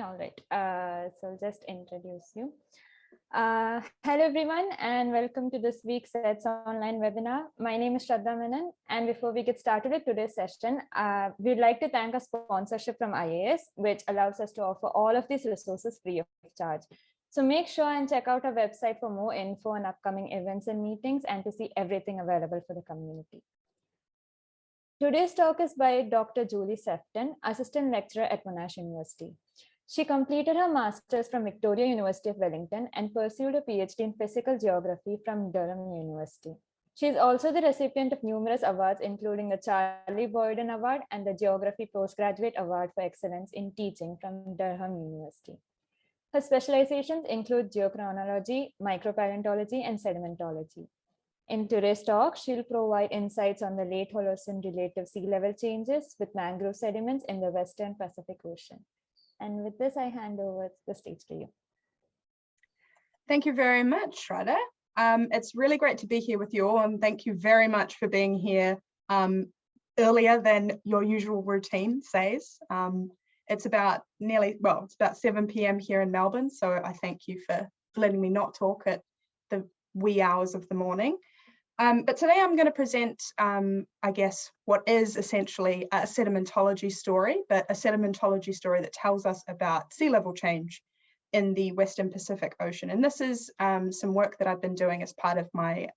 All right, so I'll just introduce you. Hello everyone and welcome to this week's SETS online webinar. My name is Shraddha Menon, and before we get started with today's session, we'd like to thank a sponsorship from IAS, which allows us to offer all of these resources free of charge. So make sure and check out our website for more info on upcoming events and meetings and to see everything available for the community. Today's talk is by Dr. Julie Sefton, Assistant Lecturer at Monash University. She completed her master's from Victoria University of Wellington and pursued a PhD in physical geography from Durham University. She is also the recipient of numerous awards, including the Charlie Boyden Award and the Geography Postgraduate Award for Excellence in Teaching from Durham University. Her specializations include geochronology, micropaleontology, and sedimentology. In today's talk, she'll provide insights on the late Holocene relative sea level changes with mangrove sediments in the Western Pacific Ocean. And with this, I hand over the stage to you. Thank you very much, Shraddha. It's really great to be here with you all, and thank you very much for being here earlier than your usual routine says. It's about it's about 7 p.m. here in Melbourne, so I thank you for letting me not talk at the wee hours of the morning. But today I'm going to present, I guess, what is essentially a sedimentology story, but a sedimentology story that tells us about sea level change in the Western Pacific Ocean. And this is some work that I've been doing as part of my,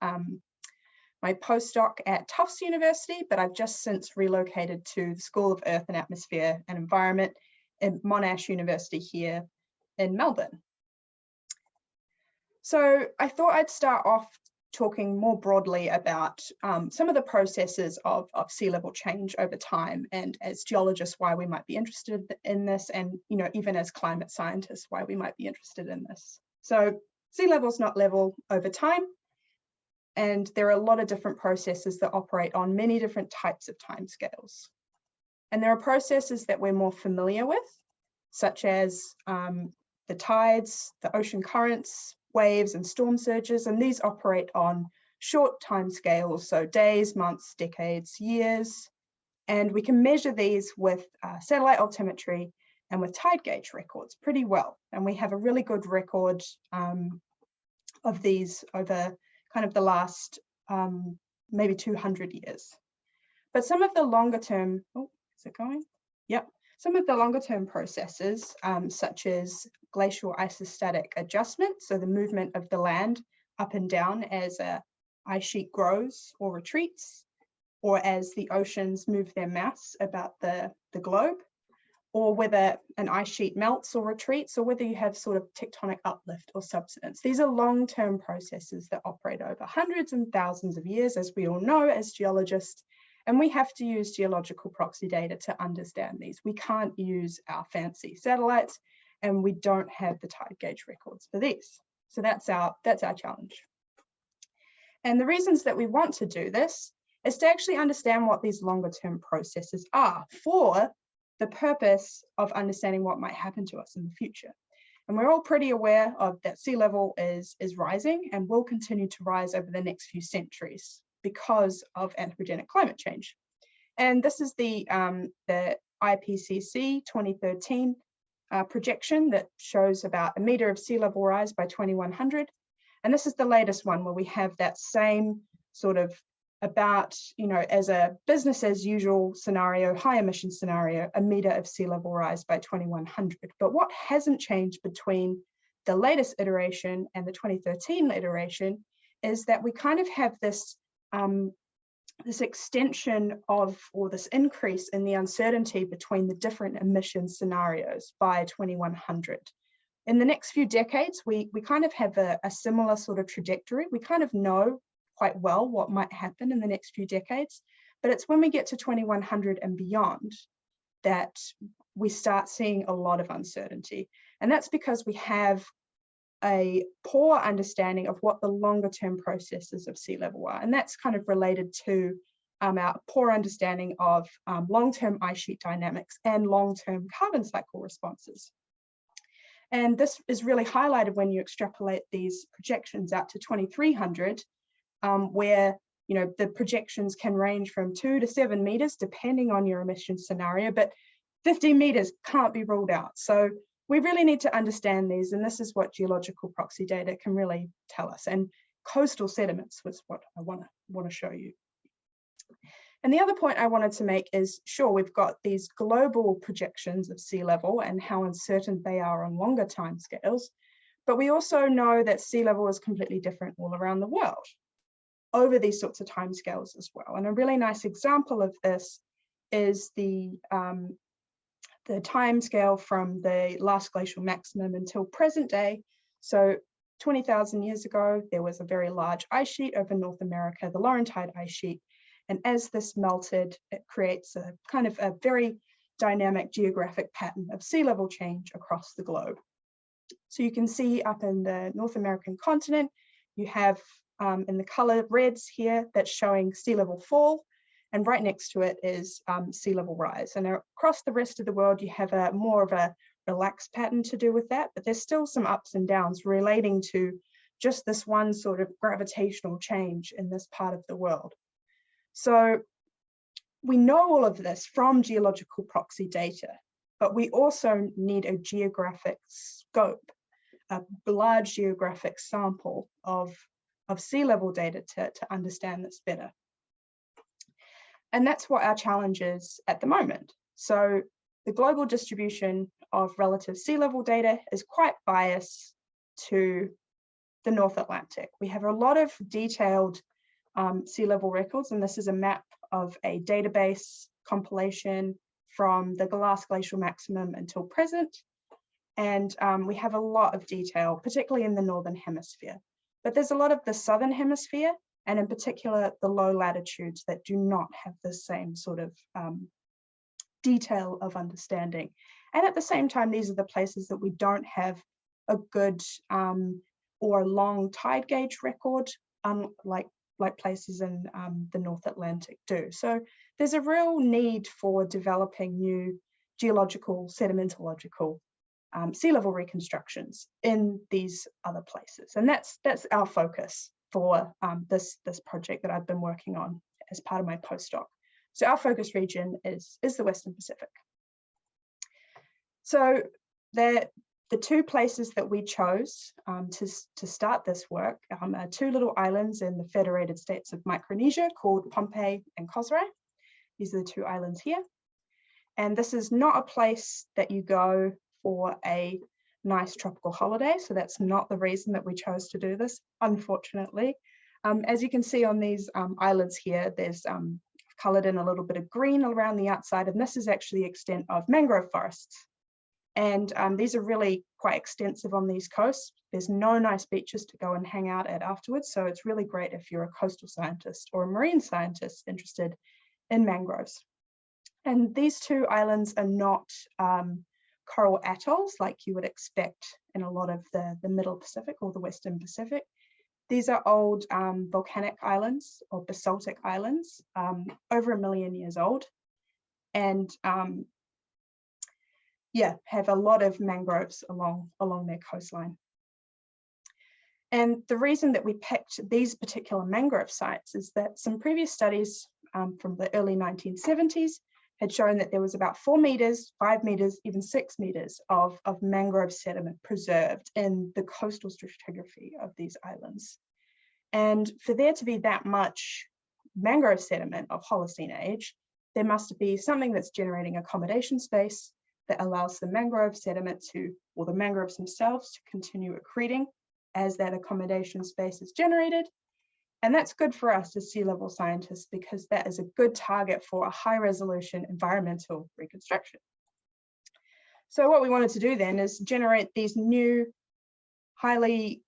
my postdoc at Tufts University, but I've just since relocated to the School of Earth and Atmosphere and Environment in Monash University here in Melbourne. So I thought I'd start off talking more broadly about some of the processes of sea level change over time, and as geologists why we might be interested in this, and even as climate scientists why we might be interested in this. So sea level is not level over time, and there are a lot of different processes that operate on many different types of timescales. And there are processes that we're more familiar with, such as the tides, the ocean currents, waves and storm surges, and these operate on short time scales, so days, months, decades, years, and we can measure these with satellite altimetry and with tide gauge records pretty well, and we have a really good record of these over kind of the last maybe 200 years. But some of the longer term, some of the longer term processes, such as glacial-isostatic adjustment, so the movement of the land up and down as a ice sheet grows or retreats, or as the oceans move their mass about the globe, or whether an ice sheet melts or retreats, or whether you have sort of tectonic uplift or subsidence. These are long-term processes that operate over hundreds and thousands of years, as we all know as geologists, and we have to use geological proxy data to understand these. We can't use our fancy satellites, and we don't have the tide gauge records for these. So that's our challenge. And the reasons that we want to do this is to actually understand what these longer term processes are for the purpose of understanding what might happen to us in the future. And we're all pretty aware of that sea level is rising and will continue to rise over the next few centuries because of anthropogenic climate change. And this is the IPCC 2013 projection that shows about 1 meter of sea level rise by 2100. And this is the latest one where we have that same sort of about, as a business as usual scenario, high emission scenario, 1 meter of sea level rise by 2100. But what hasn't changed between the latest iteration and the 2013 iteration is that we kind of have this this extension of, or this increase in the uncertainty between the different emission scenarios by 2100. In the next few decades, we kind of have a similar sort of trajectory. We kind of know quite well what might happen in the next few decades, but it's when we get to 2100 and beyond that we start seeing a lot of uncertainty. And that's because we have a poor understanding of what the longer term processes of sea level are. And that's kind of related to our poor understanding of long-term ice sheet dynamics and long-term carbon cycle responses. And this is really highlighted when you extrapolate these projections out to 2300, where the projections can range from 2 to 7 meters, depending on your emission scenario, but 15 meters can't be ruled out. So we really need to understand these, and this is what geological proxy data can really tell us. And coastal sediments was what I want to show you. And the other point I wanted to make is, sure, we've got these global projections of sea level and how uncertain they are on longer timescales, but we also know that sea level is completely different all around the world over these sorts of timescales as well. And a really nice example of this is the timescale from the last glacial maximum until present day. So 20,000 years ago, there was a very large ice sheet over North America, the Laurentide ice sheet. And as this melted, it creates a kind of a very dynamic geographic pattern of sea level change across the globe. So you can see up in the North American continent, you have in the color reds here, that's showing sea level fall. And right next to it is sea level rise. And across the rest of the world, you have a more of a relaxed pattern to do with that, but there's still some ups and downs relating to just this one sort of gravitational change in this part of the world. So we know all of this from geological proxy data, but we also need a geographic scope, a large geographic sample of sea level data to understand this better. And that's what our challenge is at the moment. So the global distribution of relative sea level data is quite biased to the North Atlantic. We have a lot of detailed sea level records, and this is a map of a database compilation from the last glacial maximum until present. And we have a lot of detail, particularly in the Northern Hemisphere. But there's a lot of the Southern Hemisphere, and in particular, the low latitudes that do not have the same sort of detail of understanding. And at the same time, these are the places that we don't have a good or long tide gauge record, like places in the North Atlantic do. So there's a real need for developing new geological, sedimentological sea level reconstructions in these other places. And that's our focus for this project that I've been working on as part of my postdoc. So our focus region is the Western Pacific. So the two places that we chose to start this work are two little islands in the Federated States of Micronesia called Pohnpei and Kosrae. These are the two islands here. And this is not a place that you go for a nice tropical holiday. So that's not the reason that we chose to do this, unfortunately. As you can see on these islands here, there's colored in a little bit of green around the outside, and this is actually the extent of mangrove forests. And these are really quite extensive on these coasts. There's no nice beaches to go and hang out at afterwards. So it's really great if you're a coastal scientist or a marine scientist interested in mangroves. And these two islands are not coral atolls like you would expect in a lot of the Middle Pacific or the Western Pacific. These are old volcanic islands or basaltic islands, over 1 million years old. And yeah, have a lot of mangroves along their coastline. And the reason that we picked these particular mangrove sites is that some previous studies from the early 1970s had shown that there was about 4 meters, 5 meters, even 6 meters of mangrove sediment preserved in the coastal stratigraphy of these islands. And for there to be that much mangrove sediment of Holocene age, there must be something that's generating accommodation space that allows the mangrove sediment or the mangroves themselves to continue accreting as that accommodation space is generated. And that's good for us as sea level scientists because that is a good target for a high resolution environmental reconstruction. So what we wanted to do then is generate these new highly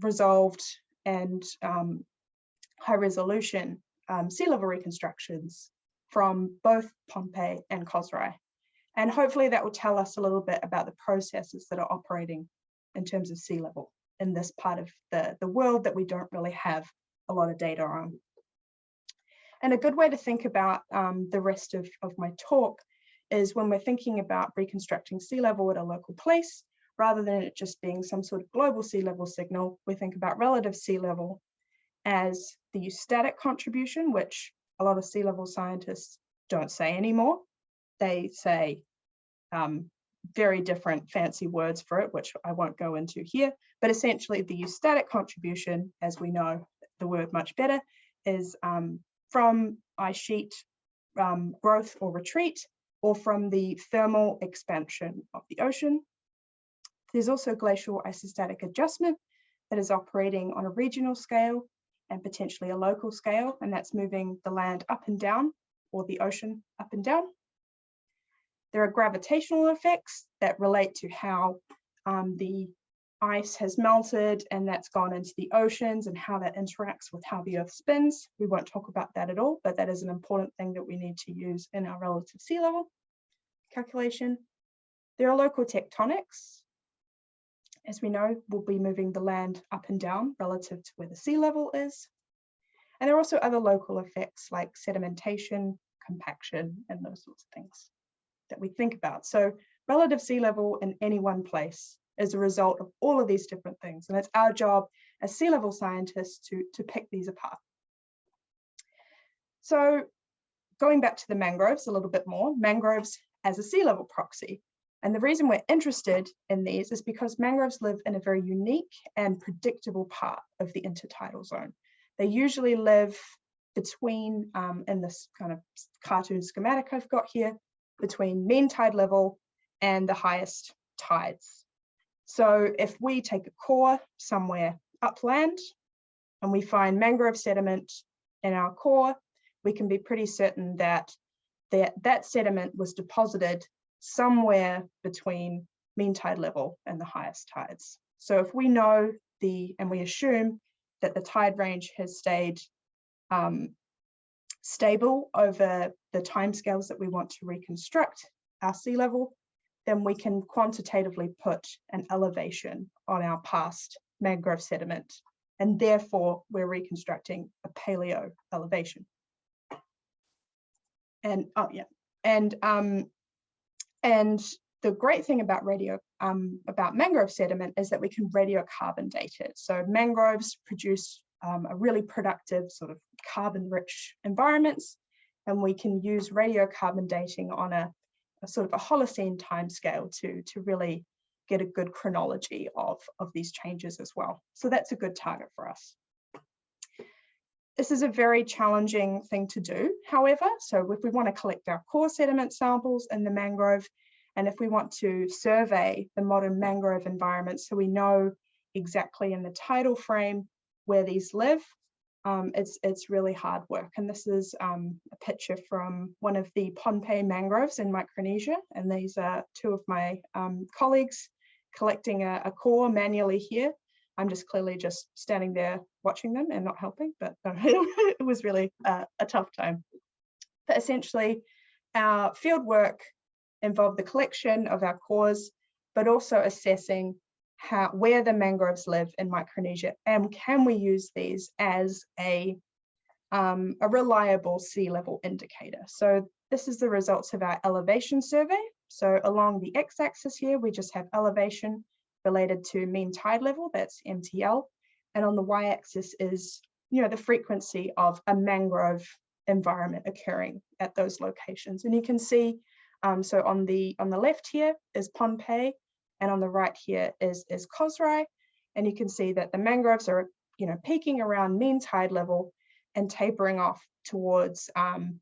resolved and high resolution sea level reconstructions from both Pohnpei and Kosrae. And hopefully that will tell us a little bit about the processes that are operating in terms of sea level in this part of the world that we don't really have a lot of data on. And a good way to think about the rest of my talk is when we're thinking about reconstructing sea level at a local place, rather than it just being some sort of global sea level signal, we think about relative sea level as the eustatic contribution, which a lot of sea level scientists don't say anymore. They say very different fancy words for it, which I won't go into here, but essentially the eustatic contribution, as we know the word much better, is from ice sheet growth or retreat, or from the thermal expansion of the ocean. There's also glacial-isostatic adjustment that is operating on a regional scale and potentially a local scale, and that's moving the land up and down, or the ocean up and down. There are gravitational effects that relate to how the ice has melted and that's gone into the oceans and how that interacts with how the Earth spins. We won't talk about that at all, but that is an important thing that we need to use in our relative sea level calculation. There are local tectonics. As we know, we'll be moving the land up and down relative to where the sea level is. And there are also other local effects like sedimentation, compaction, and those sorts of things that we think about. So relative sea level in any one place is a result of all of these different things. And it's our job as sea level scientists to pick these apart. So going back to the mangroves a little bit more, mangroves as a sea level proxy. And the reason we're interested in these is because mangroves live in a very unique and predictable part of the intertidal zone. They usually live between, in this kind of cartoon schematic I've got here, between mean tide level and the highest tides. So if we take a core somewhere upland and we find mangrove sediment in our core, we can be pretty certain that that sediment was deposited somewhere between mean tide level and the highest tides. So if we know and we assume that the tide range has stayed stable over the timescales that we want to reconstruct our sea level, then we can quantitatively put an elevation on our past mangrove sediment, and therefore we're reconstructing a paleo elevation. And and the great thing about mangrove sediment is that we can radiocarbon date it. So mangroves produce a really productive sort of carbon-rich environments, and we can use radiocarbon dating on a sort of a Holocene timescale to really get a good chronology of these changes as well. So that's a good target for us. This is a very challenging thing to do, however. So if we want to collect our core sediment samples in the mangrove, and if we want to survey the modern mangrove environment so we know exactly in the tidal frame where these live, it's really hard work. And this is a picture from one of the Pohnpei mangroves in Micronesia. And these are two of my colleagues collecting a core manually here. I'm just clearly just standing there watching them and not helping, but it was really a tough time. But essentially, our field work involved the collection of our cores, but also assessing where the mangroves live in Micronesia, and can we use these as a reliable sea level indicator. So this is the results of our elevation survey. So along the x-axis here, we just have elevation related to mean tide level, that's MTL, and on the y-axis is the frequency of a mangrove environment occurring at those locations. And you can see, so on the left here is Pohnpei, and on the right here is Kosrae, and you can see that the mangroves are peaking around mean tide level and tapering off towards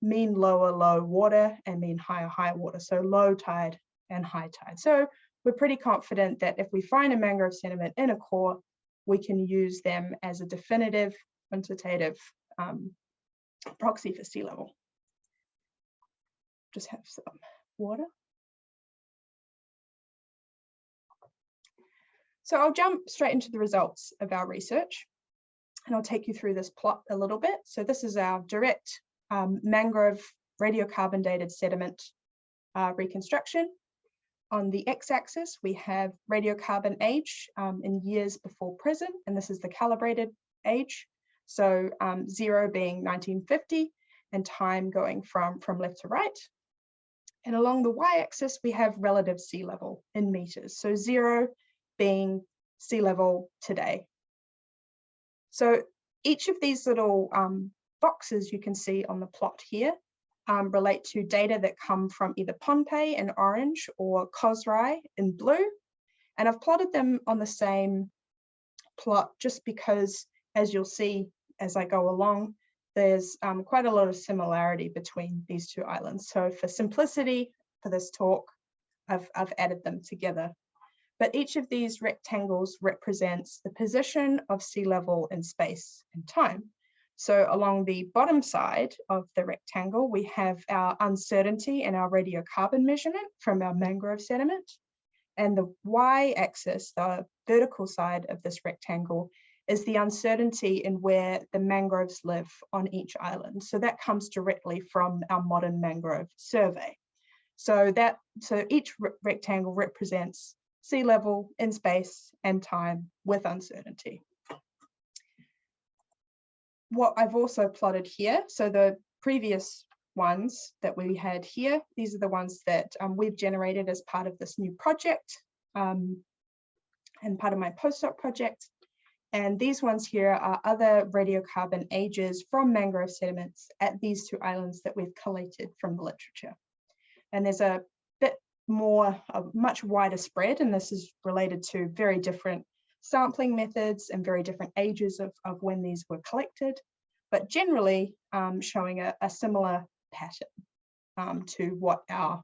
mean low water and mean high water, so low tide and high tide. So we're pretty confident that if we find a mangrove sediment in a core, we can use them as a definitive quantitative proxy for sea level. Just have some water. So I'll jump straight into the results of our research, and I'll take you through this plot a little bit. So this is our direct mangrove radiocarbon dated sediment reconstruction. On the x-axis, we have radiocarbon age in years before present, and this is the calibrated age. So 0 being 1950 and time going from left to right. And along the y-axis, we have relative sea level in meters. So 0 being sea level today. So each of these little boxes you can see on the plot here relate to data that come from either Pohnpei in orange or Kosrae in blue. And I've plotted them on the same plot just because, as you'll see as I go along, there's quite a lot of similarity between these two islands. So for simplicity for this talk, I've added them together. But each of these rectangles represents the position of sea level in space and time. So along the bottom side of the rectangle, we have our uncertainty and our radiocarbon measurement from our mangrove sediment. And the y-axis, the vertical side of this rectangle, is the uncertainty in where the mangroves live on each island. So that comes directly from our modern mangrove survey. So each rectangle represents sea level in space and time with uncertainty. What I've also plotted here, so the previous ones that we had here, these are the ones that we've generated as part of this new project and part of my postdoc project. And these ones here are other radiocarbon ages from mangrove sediments at these two islands that we've collated from the literature. And there's a bit more, a much wider spread, and this is related to very different sampling methods and very different ages of when these were collected, but generally showing a similar pattern to what our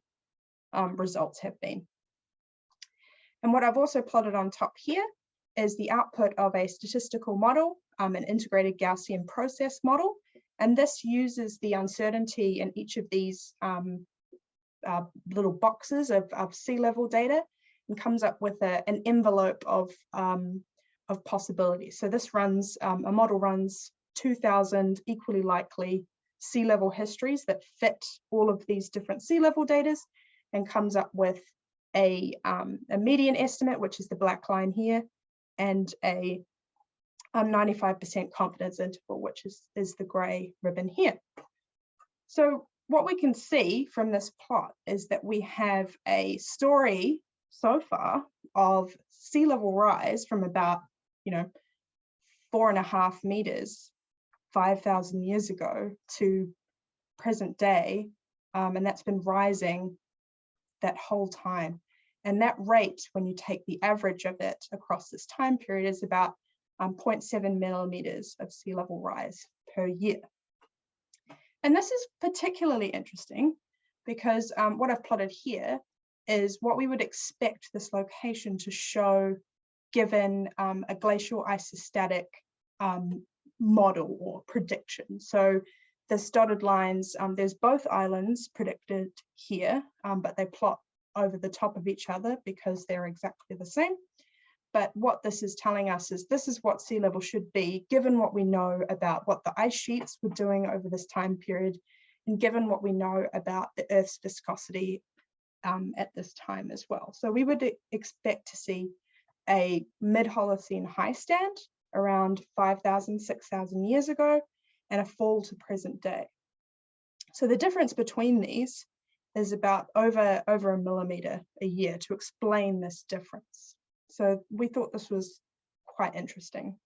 results have been. And what I've also plotted on top here is the output of a statistical model, an integrated Gaussian process model. And this uses the uncertainty in each of these little boxes of sea level data and comes up with an envelope of possibilities. So this runs, a model runs 2,000 equally likely sea level histories that fit all of these different sea level data and comes up with a median estimate, which is the black line here, and a 95% confidence interval, which is the gray ribbon here. So what we can see from this plot is that we have a story so far of sea level rise from about, 4.5 meters 5,000 years ago to present day, and that's been rising that whole time. And that rate, when you take the average of it across this time period, is about 0.7 millimeters of sea level rise per year. And this is particularly interesting because what I've plotted here is what we would expect this location to show given a glacial-isostatic model or prediction. So the dotted lines, there's both islands predicted here, but they plot over the top of each other because they're exactly the same. But what this is telling us is this is what sea level should be, given what we know about what the ice sheets were doing over this time period, and given what we know about the Earth's viscosity at this time as well. So we would expect to see a mid-Holocene highstand around 5,000, 6,000 years ago, and a fall to present day. So the difference between these is about over a millimeter a year to explain this difference. So we thought this was quite interesting.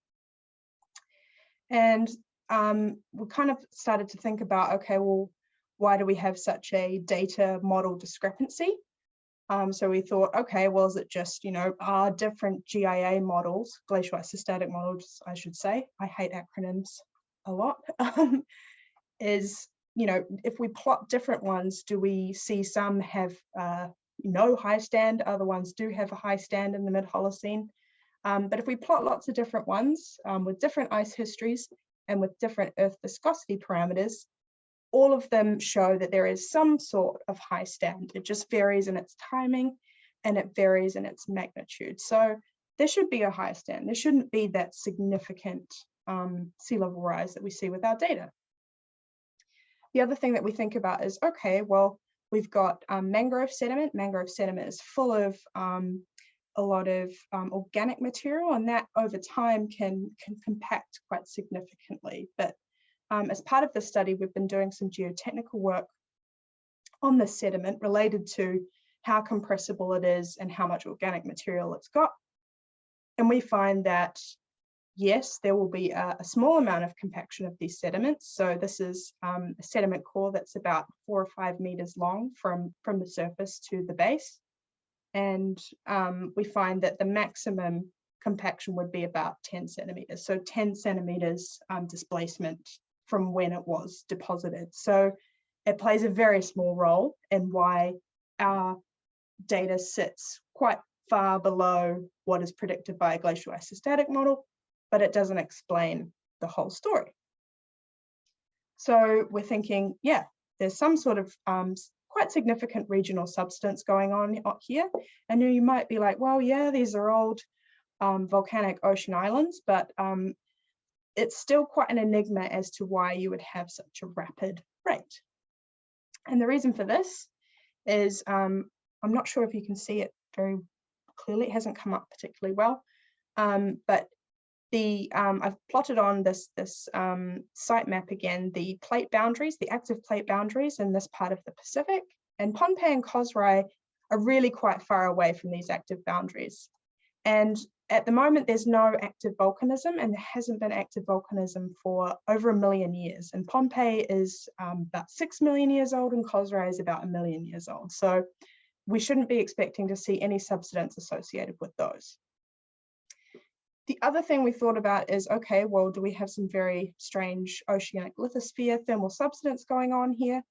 And we kind of started to think about, okay, well, why do we have such a data model discrepancy? So we thought, okay, well, is it just, are different GIA models, glacial-isostatic models, I should say, I hate acronyms a lot, if we plot different ones, do we see some have no high stand, other ones do have a high stand in the mid-Holocene? But if we plot lots of different ones with different ice histories and with different Earth viscosity parameters, all of them show that there is some sort of high stand. It just varies in its timing and it varies in its magnitude. So there should be a high stand. There shouldn't be that significant sea level rise that we see with our data. The other thing that we think about is, okay, well, we've got mangrove sediment. Mangrove sediment is full of a lot of organic material, and that over time can compact quite significantly. But as part of the study, we've been doing some geotechnical work on the sediment related to how compressible it is and how much organic material it's got. And we find that yes, there will be a small amount of compaction of these sediments. So this is a sediment core that's about 4 or 5 meters long from the surface to the base. And we find that the maximum compaction would be about 10 centimeters. So 10 centimeters displacement from when it was deposited. So it plays a very small role in why our data sits quite far below what is predicted by a glacial-isostatic model, but it doesn't explain the whole story. So we're thinking, yeah, there's some sort of quite significant regional subsidence going on here. And you might be like, well, yeah, these are old volcanic ocean islands, but it's still quite an enigma as to why you would have such a rapid rate. And the reason for this is, I'm not sure if you can see it very clearly, it hasn't come up particularly well, but I've plotted on this site map again, the plate boundaries, the active plate boundaries in this part of the Pacific, and Pohnpei and Kosrae are really quite far away from these active boundaries. And at the moment, there's no active volcanism, and there hasn't been active volcanism for over 1 million years. And Pohnpei is about 6 million years old, and Kosrae is about 1 million years old. So we shouldn't be expecting to see any subsidence associated with those. The other thing we thought about is, okay, well, do we have some very strange oceanic lithosphere thermal subsidence going on here?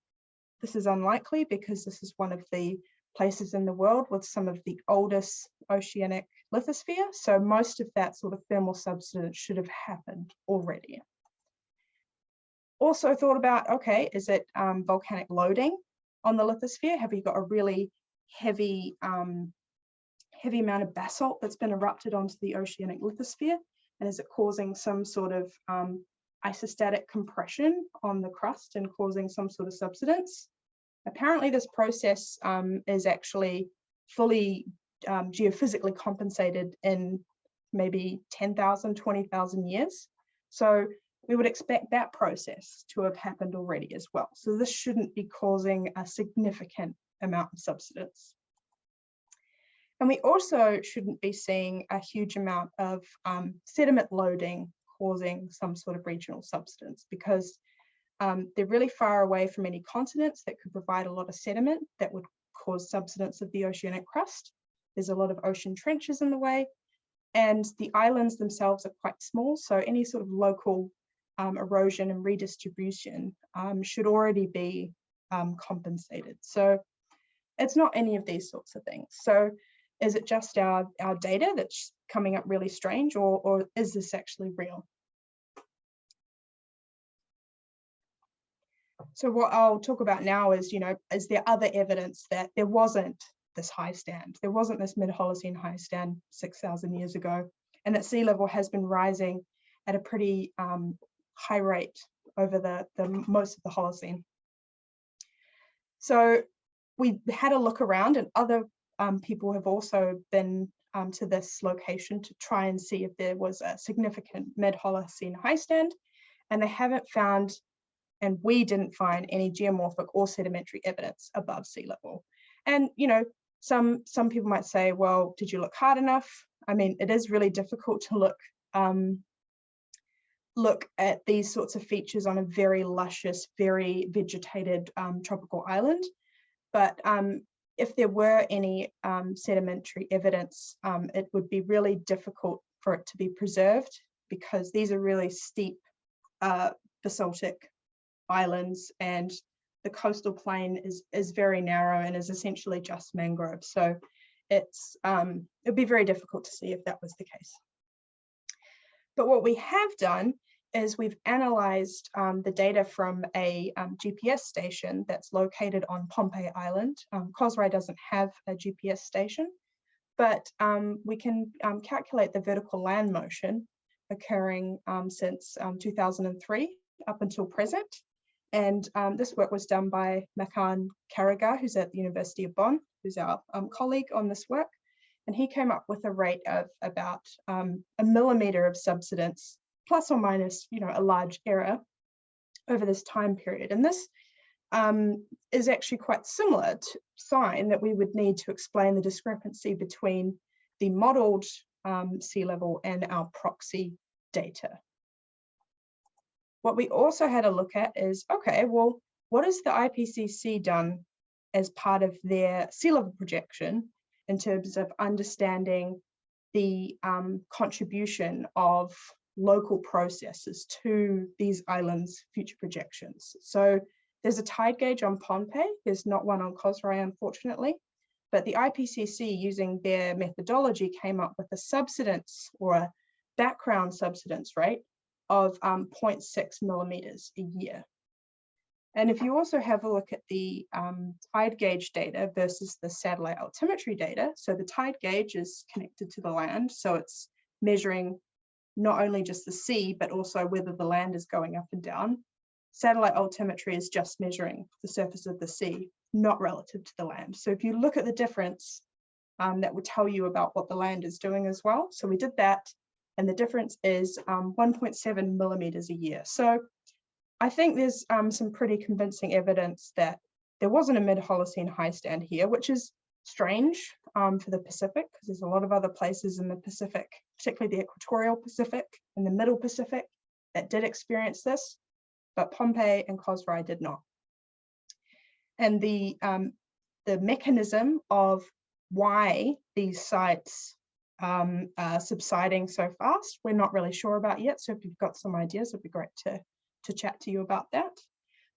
This is unlikely because this is one of the places in the world with some of the oldest oceanic lithosphere. So most of that sort of thermal subsidence should have happened already. Also thought about, okay, is it volcanic loading on the lithosphere? Have you got a really heavy amount of basalt that's been erupted onto the oceanic lithosphere? And is it causing some sort of isostatic compression on the crust and causing some sort of subsidence? Apparently this process is actually fully geophysically compensated in maybe 10,000, 20,000 years. So we would expect that process to have happened already as well. So this shouldn't be causing a significant amount of subsidence. And we also shouldn't be seeing a huge amount of sediment loading causing some sort of regional subsidence, because they're really far away from any continents that could provide a lot of sediment that would cause subsidence of the oceanic crust. There's a lot of ocean trenches in the way, and the islands themselves are quite small, so any sort of local erosion and redistribution should already be compensated. So it's not any of these sorts of things. So is it just our data that's coming up really strange, or is this actually real? So what I'll talk about now is, is there other evidence that there wasn't this highstand, there wasn't this mid-Holocene highstand 6,000 years ago, and that sea level has been rising at a pretty high rate over the most of the Holocene. So we had a look around, and other people have also been to this location to try and see if there was a significant mid-Holocene highstand, and they haven't found, and we didn't find, any geomorphic or sedimentary evidence above sea level. And some people might say, well, did you look hard enough? I mean, it is really difficult to look at these sorts of features on a very luscious, very vegetated tropical island. But if there were any sedimentary evidence, it would be really difficult for it to be preserved, because these are really steep basaltic islands, and the coastal plain is very narrow and is essentially just mangrove. So it'd be very difficult to see if that was the case. But what we have done is we've analyzed the data from a GPS station that's located on Pohnpei Island. Kosrae doesn't have a GPS station, but we can calculate the vertical land motion occurring since 2003 up until present. And this work was done by Makan Karaga, who's at the University of Bonn, who's our colleague on this work. And he came up with a rate of about 1 millimeter of subsidence, plus or minus, a large error over this time period. And this is actually quite similar to sign that we would need to explain the discrepancy between the modeled sea level and our proxy data. What we also had a look at is, okay, well, what has the IPCC done as part of their sea level projection in terms of understanding the contribution of local processes to these islands' future projections? So there's a tide gauge on Pohnpei, there's not one on Kosrae, unfortunately, but the IPCC, using their methodology, came up with a subsidence or a background subsidence rate of 0.6 millimeters a year. And if you also have a look at the tide gauge data versus the satellite altimetry data, so the tide gauge is connected to the land, so it's measuring not only just the sea, but also whether the land is going up and down. Satellite altimetry is just measuring the surface of the sea, not relative to the land. So if you look at the difference, that will tell you about what the land is doing as well. So we did that, and the difference is 1.7 millimeters a year. So I think there's some pretty convincing evidence that there wasn't a mid-Holocene highstand here, which is strange for the Pacific, because there's a lot of other places in the Pacific, particularly the equatorial Pacific and the middle Pacific, that did experience this, but Pohnpei and Kosrae did not. And the mechanism of why these sites are subsiding so fast, we're not really sure about yet. So if you've got some ideas, it'd be great to chat to you about that.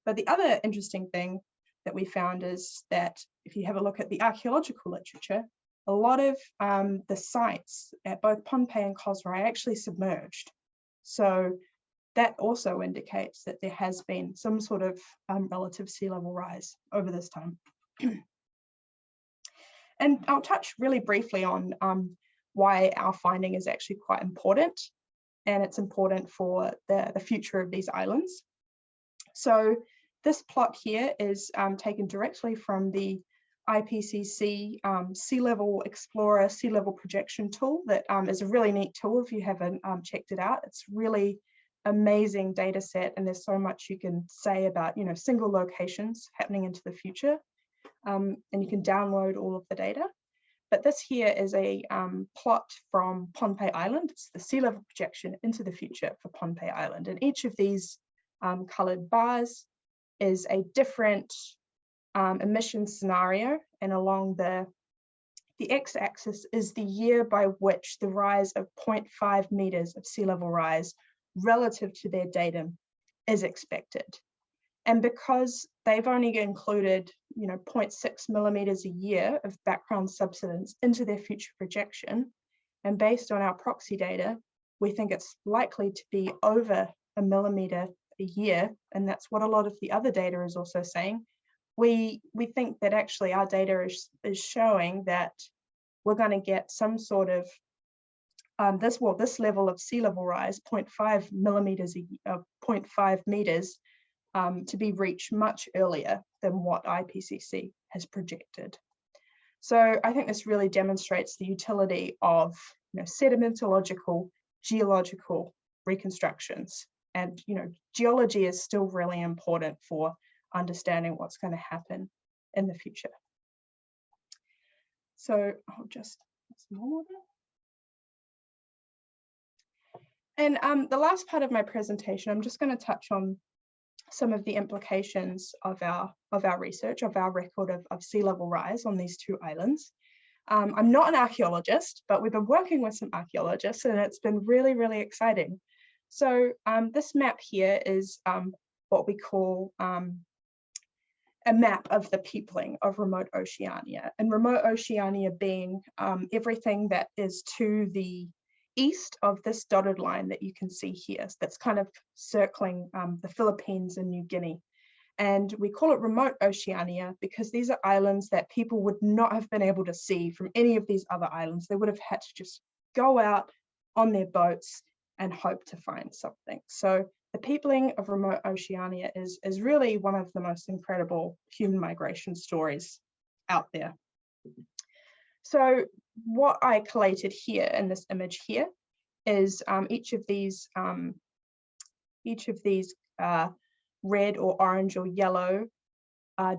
But the other interesting thing that we found is that if you have a look at the archaeological literature, a lot of the sites at both Pohnpei and Kosrae are actually submerged. So that also indicates that there has been some sort of relative sea level rise over this time. And I'll touch really briefly on why our finding is actually quite important, and it's important for the future of these islands. So this plot here is taken directly from the IPCC Sea Level Explorer Sea Level Projection tool that is a really neat tool if you haven't checked it out. It's really amazing data set, and there's so much you can say about, you know, single locations happening into the future, and you can download all of the data. But this here is a plot from Pohnpei Island. It's the sea level projection into the future for Pohnpei Island. And each of these colored bars is a different emission scenario. And along the x-axis is the year by which the rise of 0.5 meters of sea level rise relative to their datum is expected. And because they've only included, you know, 0.6 millimeters a year of background subsidence into their future projection, and based on our proxy data, we think it's likely to be over a millimeter a year, and that's what a lot of the other data is also saying. We think that actually our data is showing that we're going to get some sort of this level of sea level rise, 0.5 millimeters, 0.5 meters, to be reached much earlier than what IPCC has projected. So I think this really demonstrates the utility of, you know, sedimentological, geological reconstructions. And, you know, geology is still really important for understanding what's going to happen in the future. So I'll just put some more there. And the last part of my presentation, I'm just going to touch on some of the implications of our research, of our record of sea level rise on these two islands. I'm not an archaeologist, but we've been working with some archaeologists, and it's been really, really exciting. So this map here is what we call a map of the peopling of remote Oceania, and remote Oceania being everything that is to the east of this dotted line that you can see here. So that's kind of circling the Philippines and New Guinea. And we call it remote Oceania because these are islands that people would not have been able to see from any of these other islands. They would have had to just go out on their boats and hope to find something. So the peopling of remote Oceania is really one of the most incredible human migration stories out there. So what I collated here in this image here is each of these red or orange or yellow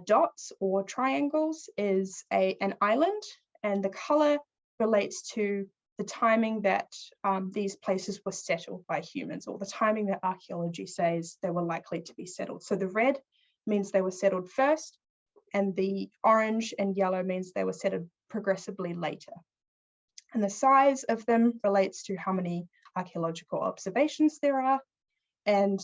dots or triangles is an island, and the color relates to the the timing that these places were settled by humans, or the timing that archaeology says they were likely to be settled. So the red means they were settled first, and the orange and yellow means they were settled progressively later. And the size of them relates to how many archaeological observations there are, and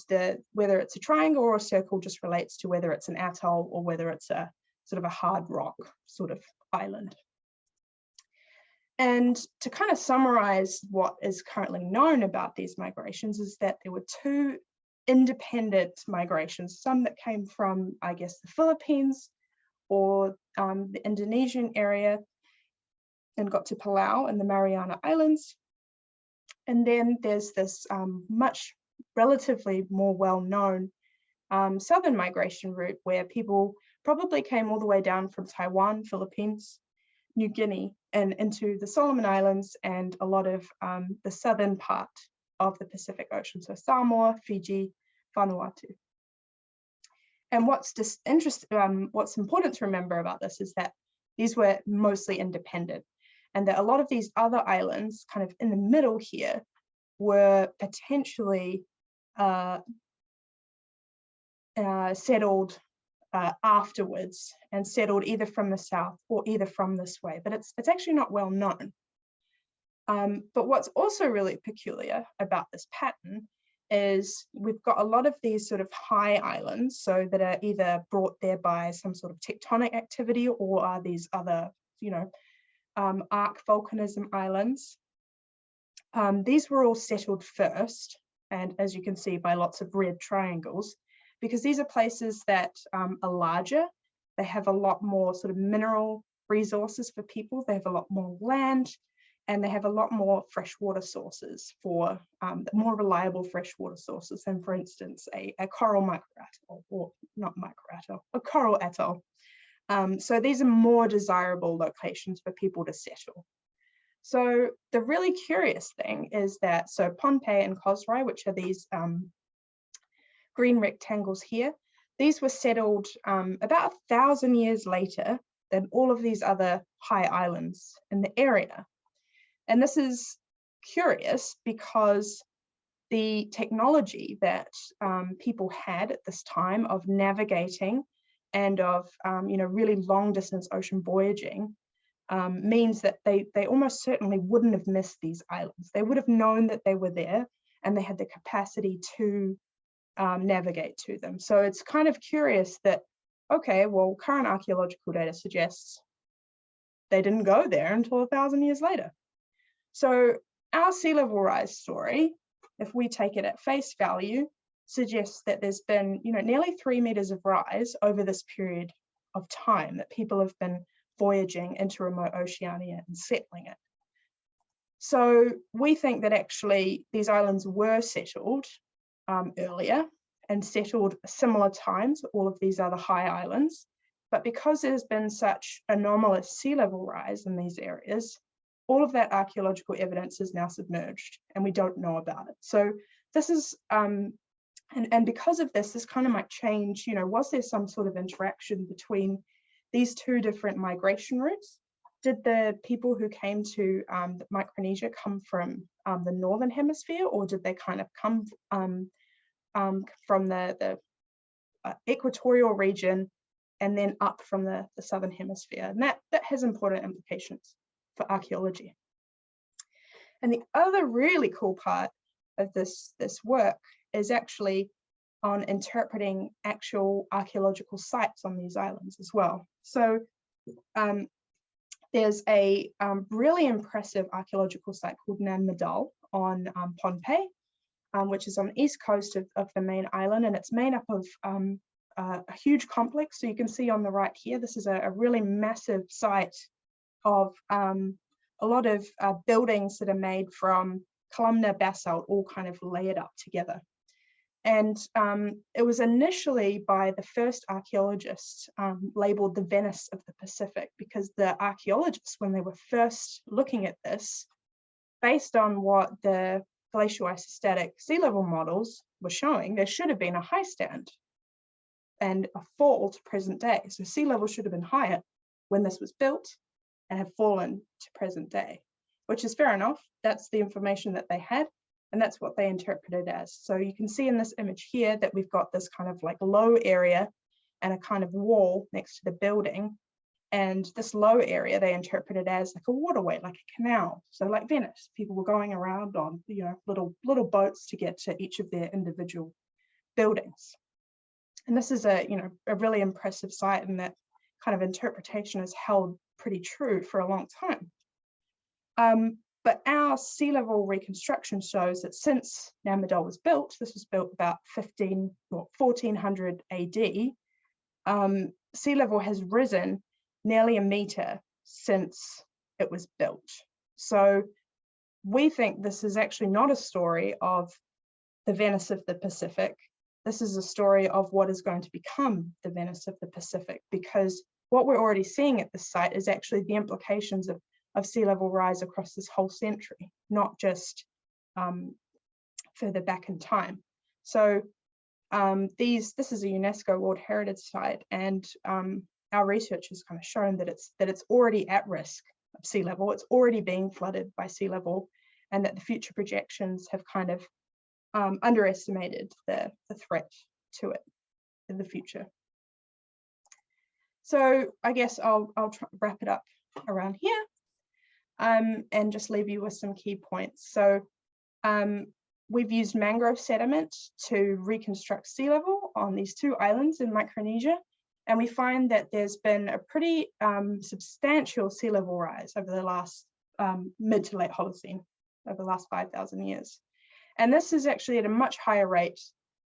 whether it's a triangle or a circle just relates to whether it's an atoll or whether it's a sort of a hard rock sort of island. And to kind of summarize what is currently known about these migrations is that there were two independent migrations, some that came from, I guess, the Philippines or the Indonesian area and got to Palau and the Mariana Islands. And then there's this much relatively more well-known southern migration route where people probably came all the way down from Taiwan, Philippines, New Guinea, and into the Solomon Islands and a lot of the southern part of the Pacific Ocean, so Samoa, Fiji, Vanuatu. And what's important to remember about this is that these were mostly independent, and that a lot of these other islands kind of in the middle here were potentially settled afterwards, and settled either from the south or either from this way, but it's actually not well known. But what's also really peculiar about this pattern is we've got a lot of these sort of high islands, so that are either brought there by some sort of tectonic activity or are these other, arc volcanism islands. These were all settled first, and as you can see by lots of red triangles, because these are places that are larger. They have a lot more sort of mineral resources for people. They have a lot more land, and they have a lot more freshwater sources for more reliable freshwater sources than, for instance, a coral microatoll, or not microatoll, a coral atoll. So these are more desirable locations for people to settle. So the really curious thing is that, so Pohnpei and Kosrae, which are these green rectangles here, these were settled about 1,000 years later than all of these other high islands in the area. And this is curious because the technology that people had at this time of navigating and of really long distance ocean voyaging means that they almost certainly wouldn't have missed these islands. They would have known that they were there, and they had the capacity to navigate to them. So it's kind of curious that, okay, well, current archaeological data suggests they didn't go there until 1,000 years later. So our sea level rise story, if we take it at face value, suggests that there's been, nearly 3 meters of rise over this period of time that people have been voyaging into remote Oceania and settling it. So we think that actually these islands were settled earlier and settled similar times to all of these other high islands. But because there's been such anomalous sea level rise in these areas, all of that archaeological evidence is now submerged and we don't know about it. So this is, and because of this kind of might change, was there some sort of interaction between these two different migration routes? Did the people who came to Micronesia come from the northern hemisphere, or did they kind of come from the equatorial region and then up from the southern hemisphere? And that has important implications for archaeology. And the other really cool part of this work is actually on interpreting actual archaeological sites on these islands as well. So there's a really impressive archaeological site called Nan Madol on Pohnpei, which is on the east coast of the main island, and it's made up of a huge complex. So you can see on the right here, this is a really massive site of a lot of buildings that are made from columnar basalt, all kind of layered up together. And it was initially by the first archaeologists labeled the Venice of the Pacific, because the archaeologists, when they were first looking at this, based on what the glacial-isostatic sea level models were showing, there should have been a highstand and a fall to present day. So sea level should have been higher when this was built and have fallen to present day. which is fair enough. That's the information that they had, and that's what they interpreted as. So you can see in this image here that we've got this kind of like low area and a kind of wall next to the building. And this low area they interpreted as like a waterway, like a canal. So like Venice, people were going around on, you know, little boats to get to each of their individual buildings. And this is a, you know, a really impressive site, and that kind of interpretation has held pretty true for a long time. But our sea level reconstruction shows that since Namdal was built, this was built about 1400 AD, sea level has risen nearly a meter since it was built. So we think this is actually not a story of the Venice of the Pacific. This is a story of what is going to become the Venice of the Pacific, because what we're already seeing at this site is actually the implications of sea level rise across this whole century, not just further back in time. So this is a UNESCO World Heritage Site, and our research has kind of shown that it's already at risk of sea level. It's already being flooded by sea level, and that the future projections have kind of underestimated the threat to it in the future. So I guess I'll wrap it up around here, and just leave you with some key points. So we've used mangrove sediment to reconstruct sea level on these two islands in Micronesia. And we find that there's been a pretty substantial sea level rise over the last mid to late Holocene, over the last 5,000 years. And this is actually at a much higher rate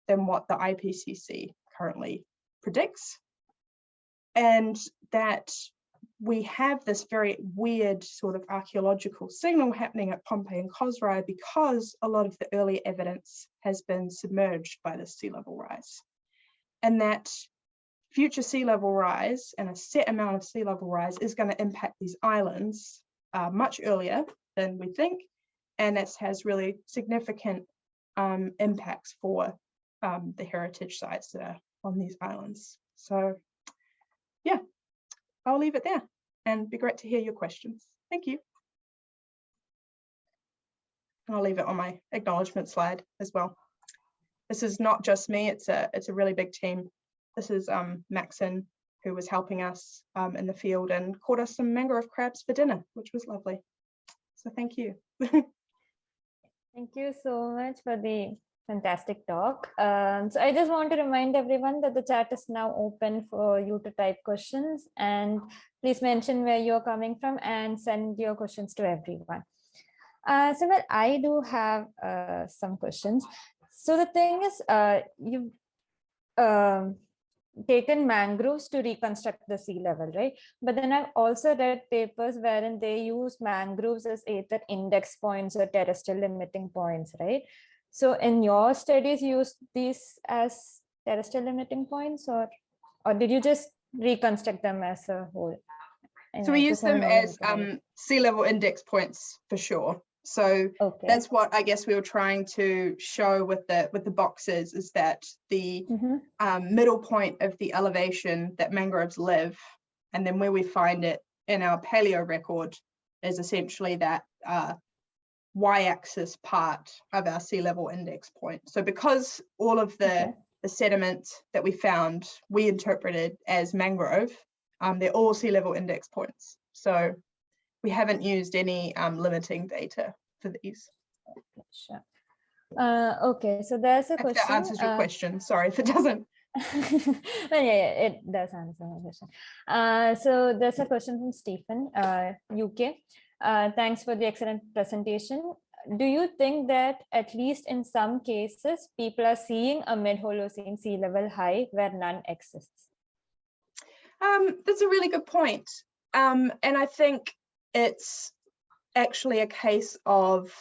than what the IPCC currently predicts. And that we have this very weird sort of archaeological signal happening at Pompeii and Khosrow, because a lot of the early evidence has been submerged by this sea level rise. And that future sea level rise, and a set amount of sea level rise, is going to impact these islands much earlier than we think, and it has really significant impacts for the heritage sites that are on these islands. So yeah, I'll leave it there, and it'd be great to hear your questions. Thank you. And I'll leave it on my acknowledgement slide as well. This is not just me, it's a really big team. This is Maxon, who was helping us in the field and caught us some mangrove crabs for dinner, which was lovely. So thank you. Thank you so much for the fantastic talk. So I just want to remind everyone that the chat is now open for you to type questions, and please mention where you're coming from and send your questions to everyone. So well, I do have some questions. So the thing is, you've taken mangroves to reconstruct the sea level, right? But then I've also read papers wherein they use mangroves as either index points or terrestrial limiting points, right? So in your studies, you used these as terrestrial limiting points, or did you just reconstruct them as a whole? So we use them as sea level index points for sure. So okay, that's what I guess we were trying to show with the boxes, is that the middle point of the elevation that mangroves live, and then where we find it in our paleo record, is essentially that y-axis part of our sea level index point. So because all of the sediment that we found, we interpreted as mangrove, they're all sea level index points. So we haven't used any limiting data for these. Okay, sure. Okay, so there's a question. If that answers your question, sorry if it doesn't. Yeah, it does answer my question. So there's a question from Stephen, UK. Thanks for the excellent presentation. Do you think that at least in some cases, people are seeing a mid-Holocene sea level high where none exists? That's a really good point. And I think it's actually a case of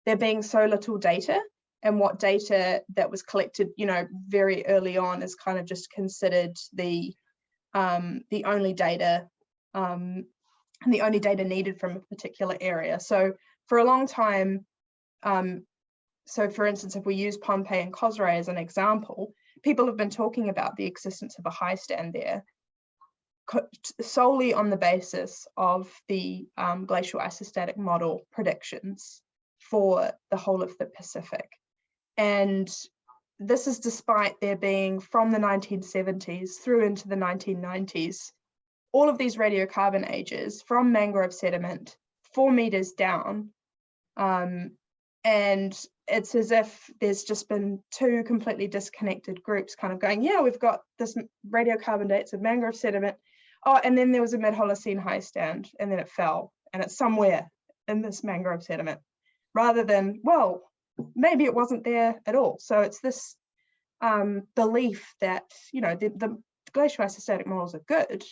there being so little data, and what data that was collected, you know, very early on is kind of just considered the only data needed from a particular area. So for a long time, so for instance, if we use Pompeii and Khosrow as an example, people have been talking about the existence of a highstand there solely on the basis of the glacial-isostatic model predictions for the whole of the Pacific. And this is despite there being, from the 1970s through into the 1990s, all of these radiocarbon ages from mangrove sediment 4 meters down. And it's as if there's just been two completely disconnected groups kind of going, yeah, we've got this radiocarbon dates of mangrove sediment. Oh, and then there was a mid-Holocene highstand, and then it fell, and it's somewhere in this mangrove sediment, rather than, well, maybe it wasn't there at all. So it's this belief that, you know, the glacial-isostatic models are good,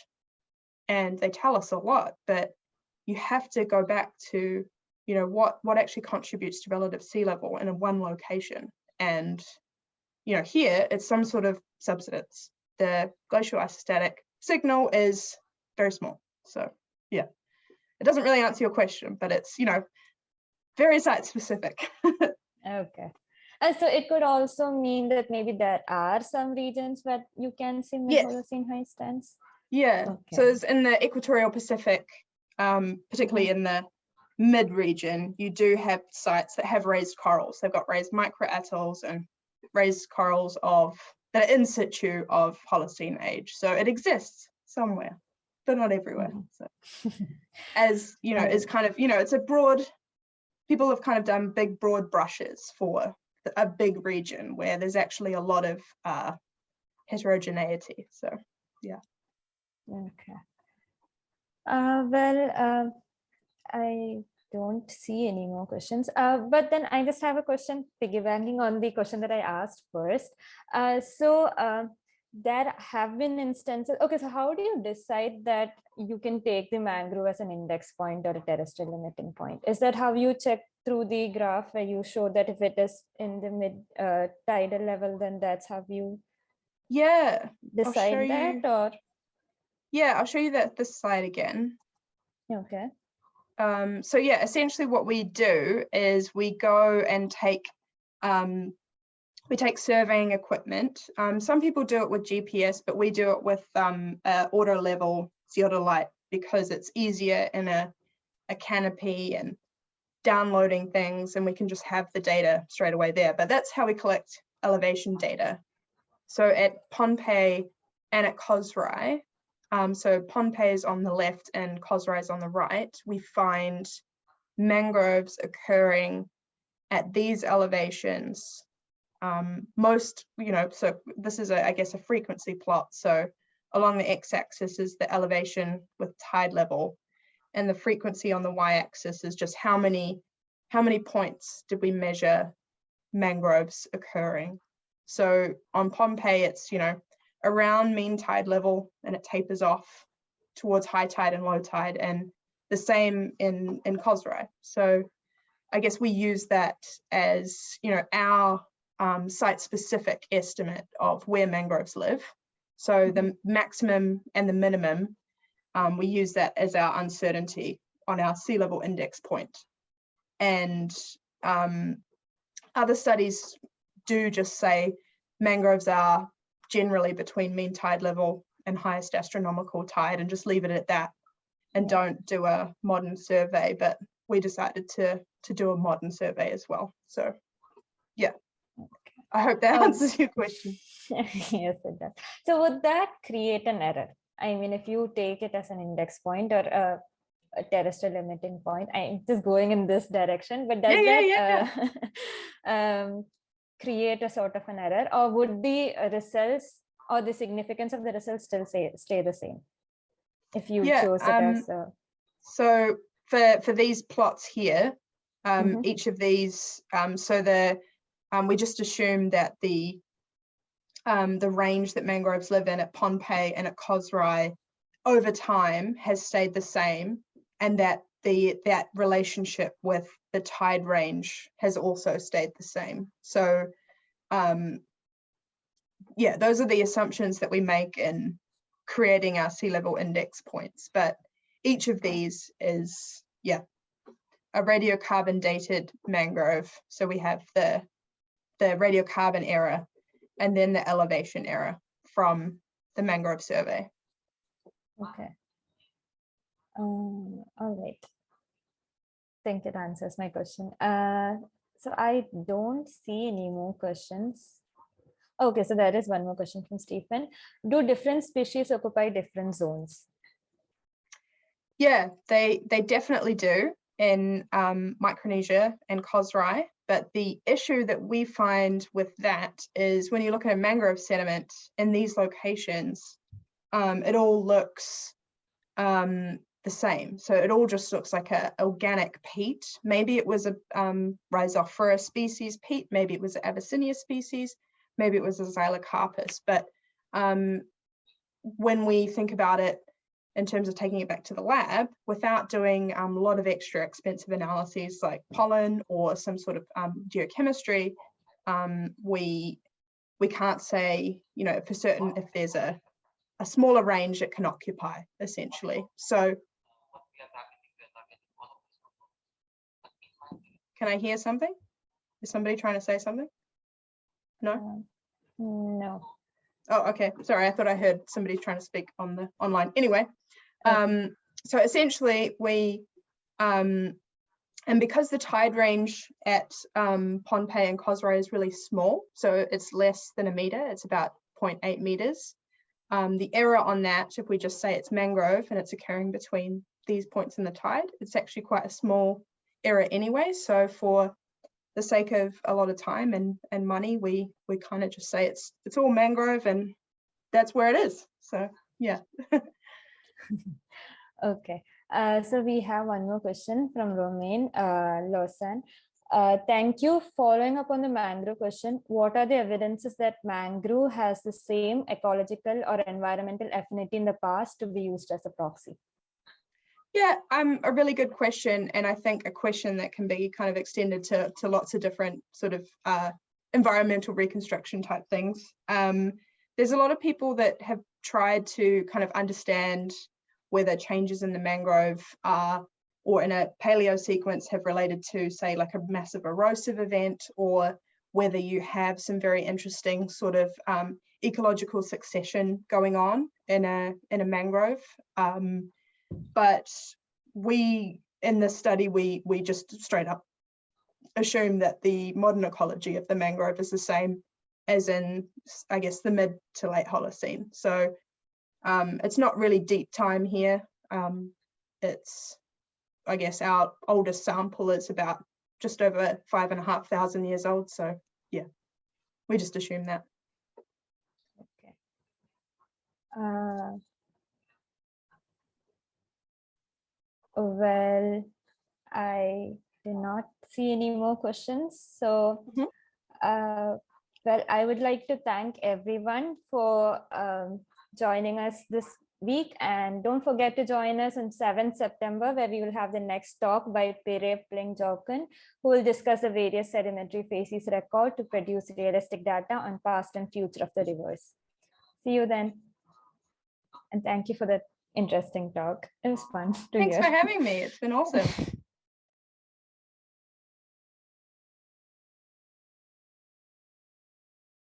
and they tell us a lot, but you have to go back to, you know, what actually contributes to relative sea level in one location. And, you know, here it's some sort of subsidence. The glacial-isostatic signal is very small. So yeah, it doesn't really answer your question, but it's, you know, very site specific. Okay. So it could also mean that maybe there are some regions where you can see mid-Holocene highstands. Yeah, okay. So it's in the equatorial Pacific, particularly in the mid region, you do have sites that have raised corals. They've got raised microatolls and raised corals that are in situ of Holocene age. So it exists somewhere, but not everywhere. So as you know, is kind of, you know, it's a broad, people have kind of done big broad brushes for a big region where there's actually a lot of heterogeneity. So yeah. Okay. Well, I don't see any more questions, but then I just have a question piggybacking on the question that I asked first. So there have been instances. Okay, so how do you decide that you can take the mangrove as an index point or a terrestrial limiting point? Is that how you check through the graph where you show that if it is in the mid tidal level, then that's how you decide that? Or I'll show you this slide again. Okay. So yeah, essentially what we do is we go and take surveying equipment. Some people do it with GPS, but we do it with auto level theodolite because it's easier in a canopy and downloading things, and we can just have the data straight away there. But that's how we collect elevation data. So at Pohnpei and at Kosrae, so Pohnpei is on the left and Kosrae is on the right, we find mangroves occurring at these elevations. Most, you know, so this is I guess a frequency plot. So along the x-axis is the elevation with tide level, and the frequency on the y-axis is just how many points did we measure mangroves occurring. So on Pohnpei, it's, you know, around mean tide level, and it tapers off towards high tide and low tide, and the same in Kosrae. So I guess we use that as, you know, our site-specific estimate of where mangroves live. So the maximum and the minimum, we use that as our uncertainty on our sea level index point. And other studies do just say mangroves are generally between mean tide level and highest astronomical tide, and just leave it at that, and don't do a modern survey. But we decided to do a modern survey as well. So yeah, I hope that answers your question. Yes, it does. So would that create an error? I mean, if you take it as an index point or a terrestrial limiting point, I'm just going in this direction, but does that create a sort of an error, or would the results or the significance of the results still stay the same if you chose it as a... So for these plots here, each of these, we just assume that the range that mangroves live in at Pohnpei and at Kosrae over time has stayed the same, and that that relationship with the tide range has also stayed the same. So yeah, those are the assumptions that we make in creating our sea level index points. But each of these is, yeah, a radiocarbon dated mangrove. So we have the radiocarbon error and then the elevation error from the mangrove survey. Okay. All right. I think it answers my question. So I don't see any more questions. Okay, so there is one more question from Stephen. Do different species occupy different zones? Yeah, they definitely do in Micronesia and Kosrae, but the issue that we find with that is when you look at a mangrove sediment in these locations, it all looks the same. So it all just looks like a organic peat. Maybe it was a Rhizophora species peat, maybe it was an Abyssinia species, maybe it was a Xylocarpus. But when we think about it in terms of taking it back to the lab, without doing a lot of extra expensive analyses like pollen or some sort of geochemistry, we can't say, you know, for certain if there's a smaller range it can occupy, essentially. So can I hear something? Is somebody trying to say something? No? No. Oh, okay. Sorry, I thought I heard somebody trying to speak on the online. Anyway, so essentially we, and because the tide range at Pohnpei and Kosrae is really small, so it's less than a meter, it's about 0.8 meters. The error on that, if we just say it's mangrove and it's occurring between these points in the tide, it's actually quite a small error anyway. So for the sake of a lot of time and money, we kind of just say it's all mangrove and that's where it is. So yeah. Okay. So we have one more question from Romain Lawson. Thank you. Following up on the mangrove question, what are the evidences that mangrove has the same ecological or environmental affinity in the past to be used as a proxy? Yeah, a really good question, and I think a question that can be kind of extended to lots of different sort of environmental reconstruction type things. There's a lot of people that have tried to kind of understand whether changes in the mangrove are, or in a paleo sequence, have related to, say, like a massive erosive event, or whether you have some very interesting sort of ecological succession going on in a mangrove. But we, in this study, we just straight up assume that the modern ecology of the mangrove is the same as in, I guess, the mid to late Holocene. So it's not really deep time here. It's, I guess, our oldest sample is about just over 5,500 years old. So yeah, we just assume that. Okay. Well, I did not see any more questions. So, well, I would like to thank everyone for joining us this week. And don't forget to join us on 7th September, where we will have the next talk by Pere Pling Joken, who will discuss the various sedimentary phases record to produce realistic data on past and future of the rivers. See you then. And thank you for that interesting talk. It was fun to hear. Thanks for having me. It's been awesome.